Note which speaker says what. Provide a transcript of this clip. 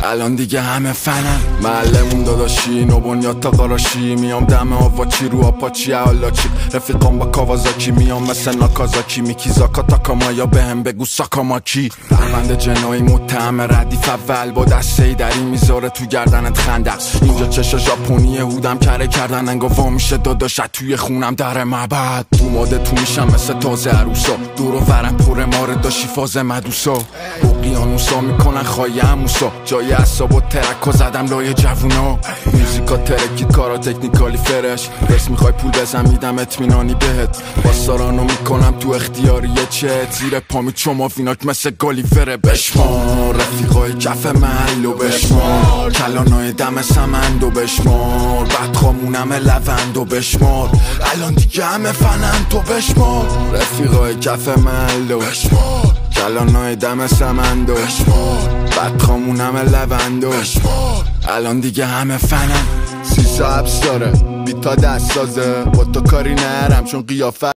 Speaker 1: الان دیگه همه فنن. معلمون داداشی نو بنیاد تا قراشی، میام دم آواچی رو آپاچی حالاچی، رفیقام با کاوازاکی میام مثل ناکازاکی، میکی زاکا تاکاما یا بهم بگو ساکاماکی. پرونده جنایی متهم ردیف اول با دسته دری میذاره تو گردنت خندق. اینجا چشا ژاپنی هودم کره کردن انگا وا میشه داداشت توی خونم در معبد. اوماده تو میشم مثل تازه عروسا، دور و برم پر ماره داشی فاز مدوسا. اقیانوسا میکنن خواهی هموسا، جای اصاب و ترکا زدم لای جوونا. موزیکا ترکید کارا تکنیکالی فرش، بس میخوای پول بزن میدم اطمینانی بهت. باستارانو میکنم تو اختیاری چت، زیر پامی چما فیناک مثل گالیوره. بشمار رفیقای کف محلو بشمار، کلانای دم سمندو بشمار، بدخامونم لوندو بشمار، الان دیگه همه فنن تو بشمار. رفیقای کف محلو بشمار، کلانای دم سمندو بشمار، بدخامونم لوندو بشمار، الان دیگه همه فنن. 300 داره بیتا دست سازه با تو کاری نرم چون قیافه